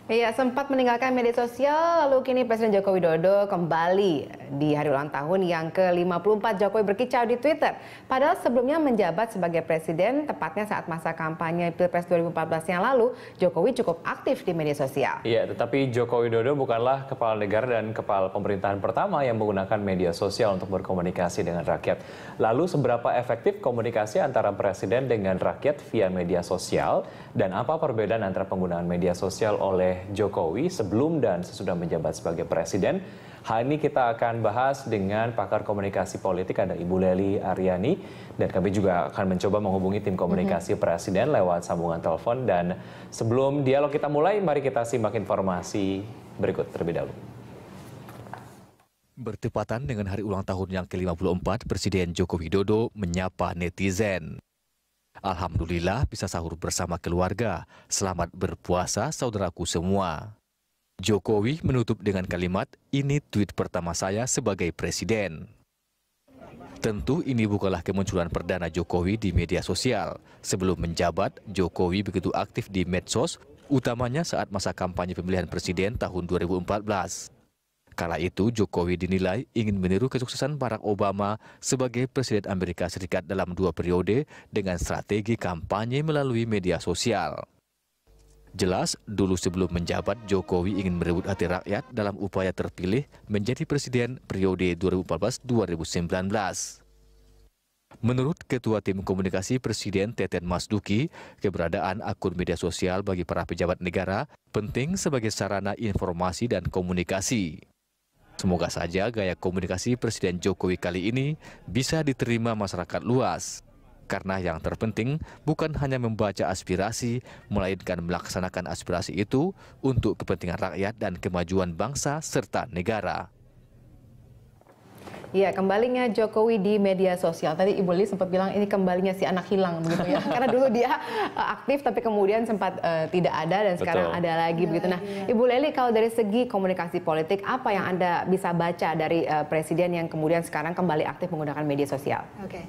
Iya, sempat meninggalkan media sosial, lalu kini Presiden Joko Widodo kembali di hari ulang tahun yang ke-54. Jokowi berkicau di Twitter. Padahal sebelumnya menjabat sebagai presiden, tepatnya saat masa kampanye Pilpres 2014 yang lalu, Jokowi cukup aktif di media sosial. Iya, tetapi Joko Widodo bukanlah kepala negara dan kepala pemerintahan pertama yang menggunakan media sosial untuk berkomunikasi dengan rakyat. Lalu seberapa efektif komunikasi antara presiden dengan rakyat via media sosial, dan apa perbedaan antara penggunaan media sosial oleh Jokowi sebelum dan sesudah menjabat sebagai presiden? Hal ini kita akan bahas dengan pakar komunikasi politik, ada Ibu Lely Aryani, dan kami juga akan mencoba menghubungi tim komunikasi presiden lewat sambungan telepon. Dan sebelum dialog kita mulai, mari kita simak informasi berikut terlebih dahulu. Bertepatan dengan hari ulang tahun yang ke-54, Presiden Joko Widodo menyapa netizen. Alhamdulillah bisa sahur bersama keluarga. Selamat berpuasa saudaraku semua. Jokowi menutup dengan kalimat, "Ini tweet pertama saya sebagai presiden." Tentu ini bukanlah kemunculan perdana Jokowi di media sosial. Sebelum menjabat, Jokowi begitu aktif di medsos, utamanya saat masa kampanye pemilihan presiden tahun 2014. Kala itu, Jokowi dinilai ingin meniru kesuksesan Barack Obama sebagai Presiden Amerika Serikat dalam 2 periode dengan strategi kampanye melalui media sosial. Jelas, dulu sebelum menjabat, Jokowi ingin merebut hati rakyat dalam upaya terpilih menjadi Presiden periode 2014-2019. Menurut Ketua Tim Komunikasi Presiden Teten Masduki, keberadaan akun media sosial bagi para pejabat negara penting sebagai sarana informasi dan komunikasi. Semoga saja gaya komunikasi Presiden Jokowi kali ini bisa diterima masyarakat luas. Karena yang terpenting bukan hanya membaca aspirasi, melainkan melaksanakan aspirasi itu untuk kepentingan rakyat dan kemajuan bangsa serta negara. Iya, kembalinya Jokowi di media sosial. Tadi Ibu Lely sempat bilang ini kembalinya si anak hilang begitu ya. Karena dulu dia aktif tapi kemudian sempat tidak ada dan sekarang ada lagi begitu. Nah, Ibu Lely, kalau dari segi komunikasi politik, apa yang Anda bisa baca dari presiden yang kemudian sekarang kembali aktif menggunakan media sosial? Oke.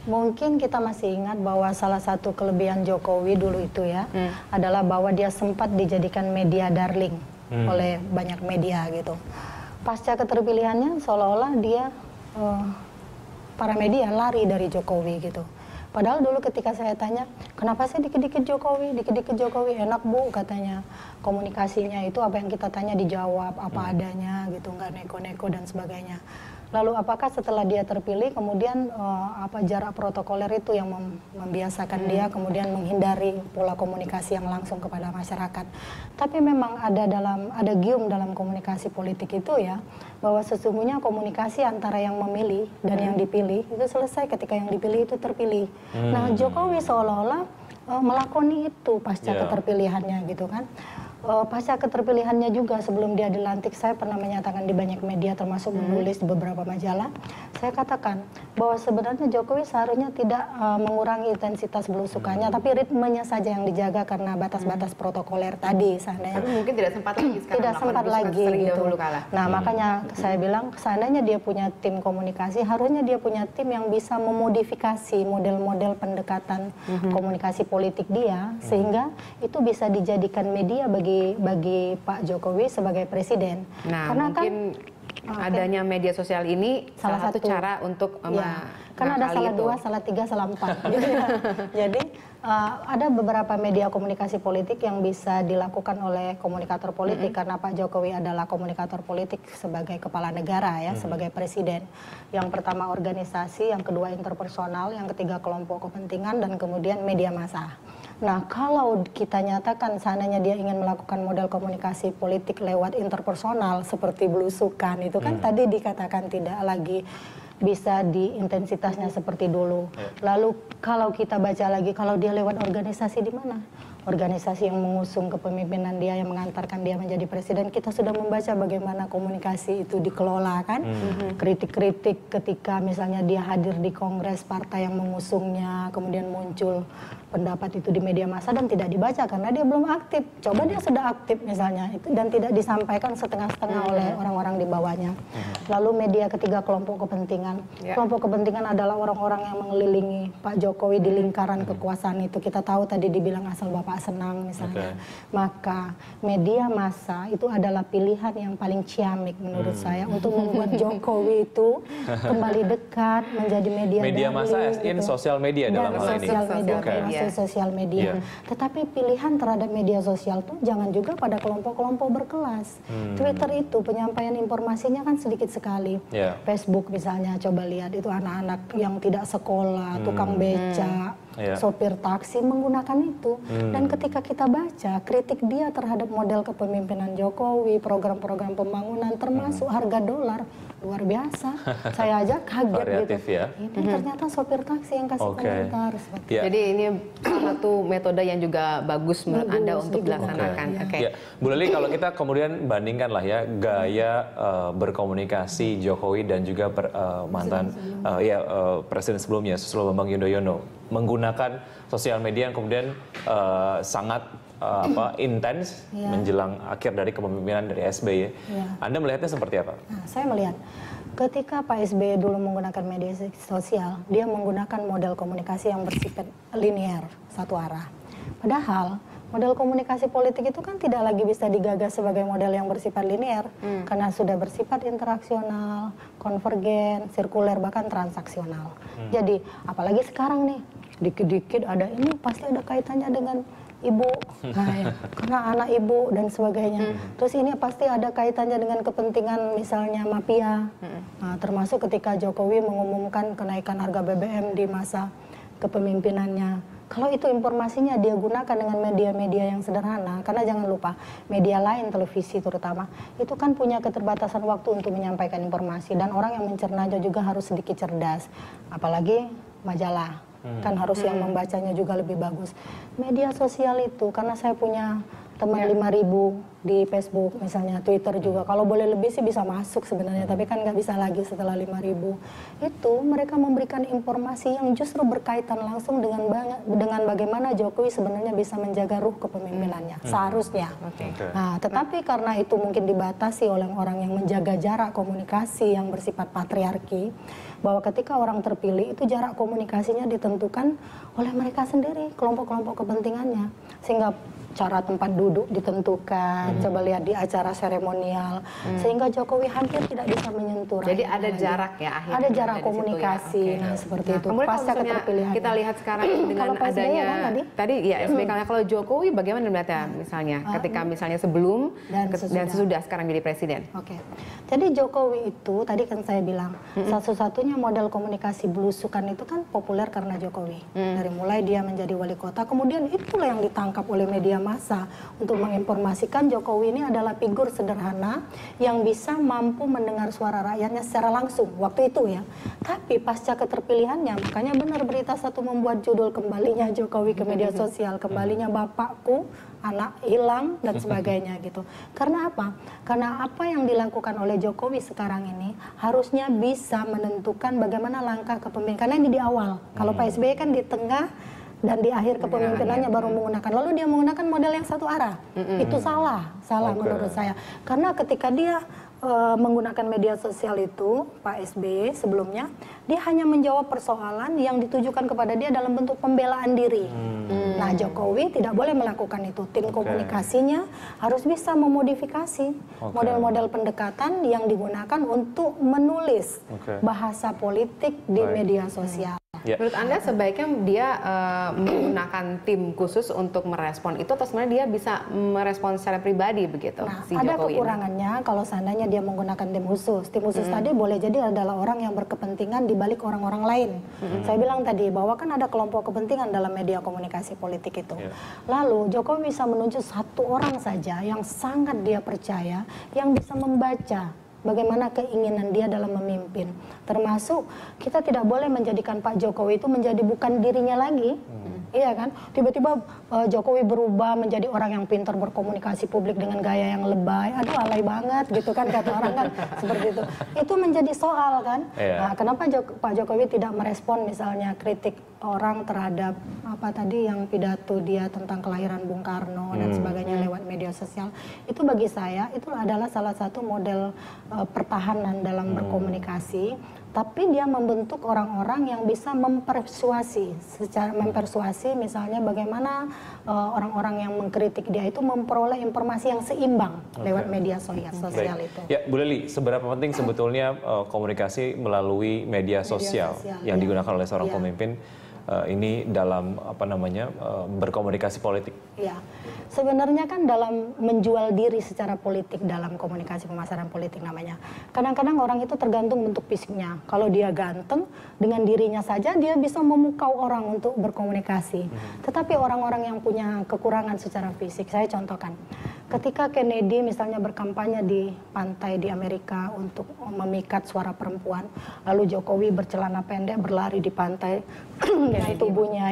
Mungkin kita masih ingat bahwa salah satu kelebihan Jokowi dulu itu ya adalah bahwa dia sempat dijadikan media darling oleh banyak media gitu. Pasca keterpilihannya seolah-olah dia para media lari dari Jokowi gitu. Padahal dulu ketika saya tanya, kenapa sih dikit-dikit Jokowi, enak Bu katanya. Komunikasinya itu apa yang kita tanya dijawab apa adanya gitu, nggak neko-neko dan sebagainya. Lalu apakah setelah dia terpilih kemudian jarak protokoler itu yang membiasakan dia kemudian menghindari pola komunikasi yang langsung kepada masyarakat. Tapi memang ada gium dalam komunikasi politik itu ya, bahwa sesungguhnya komunikasi antara yang memilih dan yang dipilih itu selesai ketika yang dipilih itu terpilih. Nah, Jokowi seolah-olah melakoni itu pasca keterpilihannya gitu kan. Pasca keterpilihannya juga sebelum dia dilantik, saya pernah menyatakan di banyak media termasuk menulis di beberapa majalah, saya katakan bahwa sebenarnya Jokowi seharusnya tidak mengurangi intensitas belusukannya, tapi ritmenya saja yang dijaga karena batas-batas protokoler tadi seandainya. Tapi mungkin tidak sempat lagi sekarang. Tidak sempat lagi gitu. Nah, makanya saya bilang seandainya dia punya tim komunikasi, harusnya dia punya tim yang bisa memodifikasi model-model pendekatan komunikasi politik dia, sehingga itu bisa dijadikan media bagi Pak Jokowi sebagai presiden. Nah, karena mungkin adanya media sosial ini salah satu cara untuk karena ada salah 2, salah 3, salah 4. Gitu ya. Jadi ada beberapa media komunikasi politik yang bisa dilakukan oleh komunikator politik karena Pak Jokowi adalah komunikator politik sebagai kepala negara ya, sebagai presiden. Yang pertama organisasi, yang kedua interpersonal, yang ketiga kelompok kepentingan, dan kemudian media massa. Nah, kalau kita nyatakan seandainya dia ingin melakukan model komunikasi politik lewat interpersonal seperti belusukan, itu kan tadi dikatakan tidak lagi bisa di intensitasnya seperti dulu. Lalu kalau kita baca lagi, kalau dia lewat organisasi di mana? Organisasi yang mengusung kepemimpinan dia, yang mengantarkan dia menjadi presiden, kita sudah membaca bagaimana komunikasi itu dikelola kan. Kritik-kritik ketika misalnya dia hadir di kongres partai yang mengusungnya, kemudian muncul pendapat itu di media massa dan tidak dibaca karena dia belum aktif. Coba dia sudah aktif misalnya, itu dan tidak disampaikan setengah-setengah oleh orang-orang di bawahnya. Lalu media ketiga, kelompok kepentingan. Kelompok kepentingan adalah orang-orang yang mengelilingi Pak Jokowi di lingkaran kekuasaan itu. Kita tahu tadi dibilang asal Bapak nggak senang misalnya. Maka media massa itu adalah pilihan yang paling ciamik menurut saya untuk membuat Jokowi itu kembali dekat menjadi media massa as in sosial media dalam hal ini. Sosial media. Tetapi pilihan terhadap media sosial tuh jangan juga pada kelompok-kelompok berkelas. Twitter itu penyampaian informasinya kan sedikit sekali. Facebook misalnya, coba lihat itu anak-anak yang tidak sekolah, tukang beca, sopir taksi menggunakan itu. Dan ketika kita baca kritik dia terhadap model kepemimpinan Jokowi, program-program pembangunan, termasuk harga dolar, luar biasa. Saya aja kaget variatif, gitu. Ini ternyata sopir taksi yang kasih komentar. Jadi ini satu metode yang juga bagus menurut Anda untuk dilaksanakan. Bu Lely, kalau kita kemudian bandingkan lah ya gaya berkomunikasi Jokowi dan juga mantan presiden sebelumnya, Susilo Bambang Yudhoyono, menggunakan sosial media yang kemudian sangat intens menjelang akhir dari kepemimpinan dari SBY. Anda melihatnya seperti apa? Nah, saya melihat ketika Pak SBY dulu menggunakan media sosial, dia menggunakan model komunikasi yang bersifat linear, satu arah. Padahal model komunikasi politik itu kan tidak lagi bisa digagas sebagai model yang bersifat linear, karena sudah bersifat interaksional, konvergen, sirkuler, bahkan transaksional. Jadi apalagi sekarang nih, dikit-dikit ada ini pasti ada kaitannya dengan ibu, karena anak ibu dan sebagainya. Terus ini pasti ada kaitannya dengan kepentingan misalnya mafia. Nah, termasuk ketika Jokowi mengumumkan kenaikan harga BBM di masa kepemimpinannya. Kalau itu informasinya dia gunakan dengan media-media yang sederhana, karena jangan lupa media lain, televisi terutama, itu kan punya keterbatasan waktu untuk menyampaikan informasi, dan orang yang mencernanya juga harus sedikit cerdas, apalagi majalah. Kan harus yang membacanya juga lebih bagus. Media sosial itu, karena saya punya teman 5.000 di Facebook misalnya, Twitter juga. Kalau boleh lebih sih bisa masuk sebenarnya, tapi kan nggak bisa lagi setelah 5.000. Itu mereka memberikan informasi yang justru berkaitan langsung dengan bagaimana Jokowi sebenarnya bisa menjaga ruh kepemimpinannya, seharusnya. Nah, tetapi karena itu mungkin dibatasi oleh orang yang menjaga jarak komunikasi yang bersifat patriarki, bahwa ketika orang terpilih itu jarak komunikasinya ditentukan oleh mereka sendiri, kelompok-kelompok kepentingannya, sehingga cara tempat duduk ditentukan, coba lihat di acara seremonial, sehingga Jokowi hampir tidak bisa menyentuh. Jadi ada jarak ya akhirnya. Ada jarak komunikasi, nah seperti itu. Kemudian pasca keterpilihan. Kita lihat sekarang dengan adanya tadi ya SBY, kalau Jokowi bagaimana melihatnya misalnya ketika misalnya sebelum dan sesudah sekarang jadi presiden. Jadi Jokowi itu tadi kan saya bilang satu-satunya model komunikasi belusukan itu kan populer karena Jokowi. Dari mulai dia menjadi wali kota, kemudian itulah yang ditangkap oleh media massa untuk menginformasikan Jokowi ini adalah figur sederhana yang bisa mampu mendengar suara rakyatnya secara langsung waktu itu ya. Tapi pasca keterpilihannya, makanya benar berita satu membuat judul kembalinya Jokowi ke media sosial, kembalinya bapakku, anak hilang dan sebagainya gitu. Karena apa? Karena apa yang dilakukan oleh Jokowi sekarang ini harusnya bisa menentukan bagaimana langkah kepemimpinan. Karena ini di awal. Kalau Pak SBY kan di tengah dan di akhir kepemimpinannya baru menggunakan. Lalu dia menggunakan model yang satu arah. Itu salah menurut saya. Karena ketika dia menggunakan media sosial itu, Pak SBY sebelumnya, dia hanya menjawab persoalan yang ditujukan kepada dia dalam bentuk pembelaan diri. Nah, Jokowi tidak boleh melakukan itu. Tim komunikasinya harus bisa memodifikasi model-model pendekatan yang digunakan untuk menulis bahasa politik di media sosial. Menurut Anda sebaiknya dia menggunakan tim khusus untuk merespon itu, atau sebenarnya dia bisa merespon secara pribadi begitu? Nah, ada kekurangannya kalau seandainya dia menggunakan tim khusus. Tim khusus tadi boleh jadi adalah orang yang berkepentingan di balik orang-orang lain. Saya bilang tadi bahwa kan ada kelompok kepentingan dalam media komunikasi politik itu. Lalu Jokowi bisa menunjuk satu orang saja yang sangat dia percaya, yang bisa membaca bagaimana keinginan dia dalam memimpin. Termasuk kita tidak boleh menjadikan Pak Jokowi itu menjadi bukan dirinya lagi. Iya kan? Tiba-tiba Jokowi berubah menjadi orang yang pintar berkomunikasi publik dengan gaya yang lebay. Aduh, alay banget gitu kan kata orang kan seperti itu. Itu menjadi soal kan. Nah, kenapa Pak Jokowi tidak merespon misalnya kritik orang terhadap apa tadi yang pidato dia tentang kelahiran Bung Karno dan sebagainya lewat media media sosial, itu bagi saya itu adalah salah satu model pertahanan dalam berkomunikasi. Tapi dia membentuk orang-orang yang bisa mempersuasi, misalnya bagaimana orang-orang yang mengkritik dia itu memperoleh informasi yang seimbang lewat media sosial itu. Ya, Bu Leli, seberapa penting sebetulnya komunikasi melalui media sosial yang digunakan oleh seorang pemimpin ini dalam berkomunikasi politik? Ya, sebenarnya kan dalam menjual diri secara politik dalam komunikasi pemasaran politik namanya. Kadang-kadang orang itu tergantung bentuk fisiknya. Kalau dia ganteng, dengan dirinya saja dia bisa memukau orang untuk berkomunikasi. Tetapi orang-orang yang punya kekurangan secara fisik, saya contohkan. Ketika Kennedy misalnya berkampanye di pantai di Amerika untuk memikat suara perempuan, lalu Jokowi bercelana pendek berlari di pantai dengan tubuhnya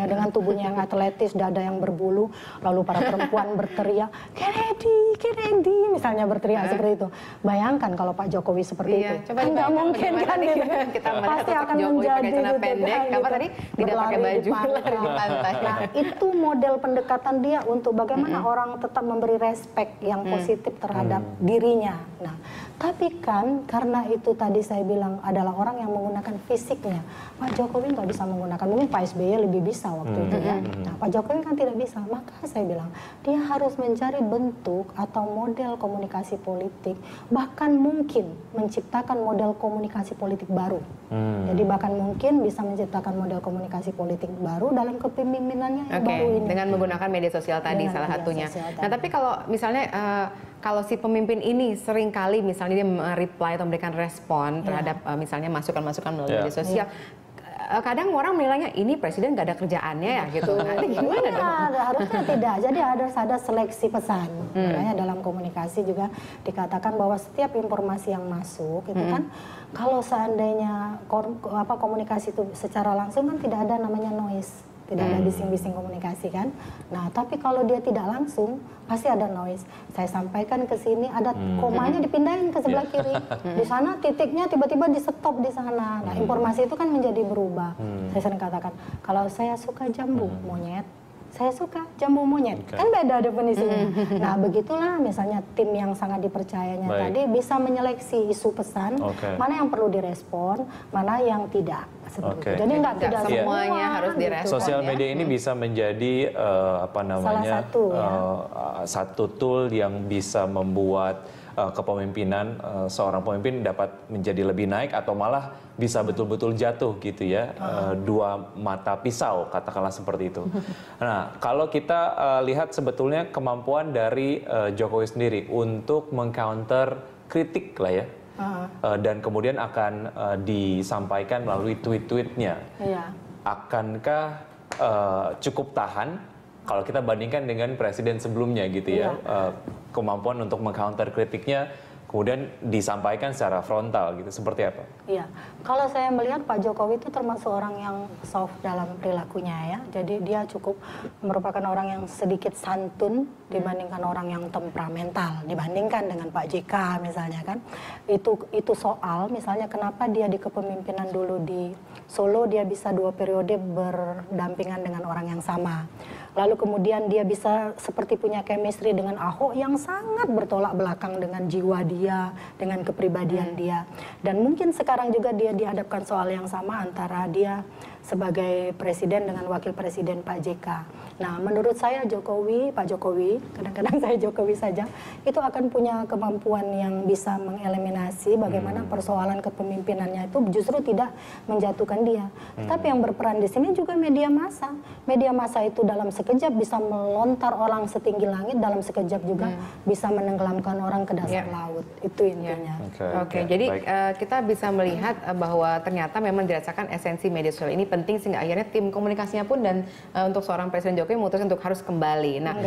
dengan tubuhnya yang atletis, dada yang berbulu, lalu para perempuan berteriak Kennedy, Kennedy, misalnya berteriak seperti itu. Bayangkan kalau Pak Jokowi seperti itu, kan nggak mungkin kan gitu. Kita Pasti akan Jokowi menjadi pakai celana pendek, apa tadi tidak pakai baju lari di pantai. Nah, itu model pendekatan dia untuk bagaimana orang tetap memberi respect yang positif terhadap dirinya. Nah, tapi kan karena itu tadi saya bilang adalah orang yang menggunakan fisiknya, Pak Jokowi nggak bisa menggunakan, mungkin Pak SBY lebih bisa waktu itu ya. Nah, Pak Jokowi kan tidak bisa, maka saya bilang dia harus mencari bentuk atau model komunikasi politik, bahkan mungkin menciptakan model komunikasi politik baru. Jadi bahkan mungkin bisa menciptakan model komunikasi politik baru dalam kepemimpinannya yang baru ini. Dengan menggunakan media sosial tadi salah satunya. Nah, tapi kalau misalnya kalau si pemimpin ini sering kali misalnya dia reply atau memberikan respon terhadap misalnya masukan-masukan melalui media sosial, kadang orang menilainya ini presiden nggak ada kerjaannya ya gitu. Nah, ini gimana dong? Harusnya tidak. Jadi ada seleksi pesan. Makanya dalam komunikasi juga dikatakan bahwa setiap informasi yang masuk itu kan kalau seandainya komunikasi itu secara langsung kan tidak ada namanya noise. Tidak ada bising-bising komunikasi kan. Nah, tapi kalau dia tidak langsung, pasti ada noise. Saya sampaikan ke sini, ada komanya dipindahin ke sebelah kiri. Di sana titiknya tiba-tiba di stop di sana. Nah, informasi itu kan menjadi berubah. Saya sering katakan, kalau saya suka jambu monyet, saya suka jambu monyet. Kan beda definisinya. Nah, begitulah misalnya tim yang sangat dipercayanya tadi bisa menyeleksi isu pesan, mana yang perlu direspon, mana yang tidak. Jadi nggak tidak semuanya harus direspon. Sosial media ini bisa menjadi satu tool yang bisa membuat kepemimpinan seorang pemimpin dapat menjadi lebih naik atau malah bisa betul-betul jatuh gitu ya, dua mata pisau katakanlah seperti itu. Nah, kalau kita lihat sebetulnya kemampuan dari Jokowi sendiri untuk mengcounter kritik lah ya, dan kemudian akan disampaikan melalui tweet-tweetnya. Akankah cukup tahan kalau kita bandingkan dengan presiden sebelumnya gitu ya, kemampuan untuk mengcounter kritiknya kemudian disampaikan secara frontal gitu, seperti apa? Iya, kalau saya melihat Pak Jokowi itu termasuk orang yang soft dalam perilakunya ya. Jadi dia cukup merupakan orang yang sedikit santun dibandingkan orang yang temperamental. Dibandingkan dengan Pak JK misalnya kan. Itu soal misalnya kenapa dia di kepemimpinan dulu di Solo dia bisa 2 periode berdampingan dengan orang yang sama. Lalu kemudian dia bisa seperti punya chemistry dengan Ahok yang sangat bertolak belakang dengan jiwa dia, dengan kepribadian dia. Dan mungkin sekarang juga dia dihadapkan soal yang sama antara dia sebagai presiden dengan wakil presiden Pak JK. Nah, menurut saya Pak Jokowi, kadang-kadang saya Jokowi saja, itu akan punya kemampuan yang bisa mengeliminasi bagaimana persoalan kepemimpinannya itu justru tidak menjatuhkan dia. Tapi yang berperan di sini juga media massa. Media massa itu dalam sekejap bisa melontar orang setinggi langit, dalam sekejap juga bisa menenggelamkan orang ke dasar laut. Itu intinya. Jadi kita bisa melihat bahwa ternyata memang dirasakan esensi media sosial ini penting sehingga akhirnya tim komunikasinya pun dan untuk seorang Presiden Jokowi memutuskan untuk harus kembali. Nah,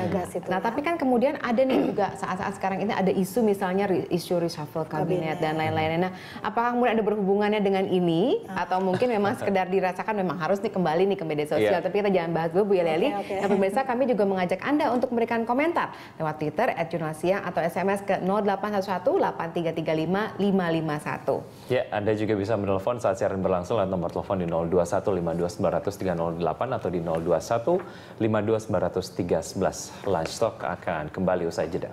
tapi kan kemudian ada nih juga saat-saat sekarang ini ada isu misalnya isu reshuffle kabinet dan lain-lainnya. Nah, apakah kemudian ada berhubungannya dengan ini atau mungkin memang sekedar dirasakan memang harus nih kembali nih ke media sosial. Tapi kita jangan bahas dulu Bu Leli. Nah, pemirsa, kami juga mengajak Anda untuk memberikan komentar lewat Twitter @jurnalsiang atau SMS ke 0811 8335 551. Ya, Anda juga bisa menelpon saat siaran berlangsung lewat nomor telepon di 021 021-52900-308 atau di 021-52900-311. Lunch Talk akan kembali usai jeda.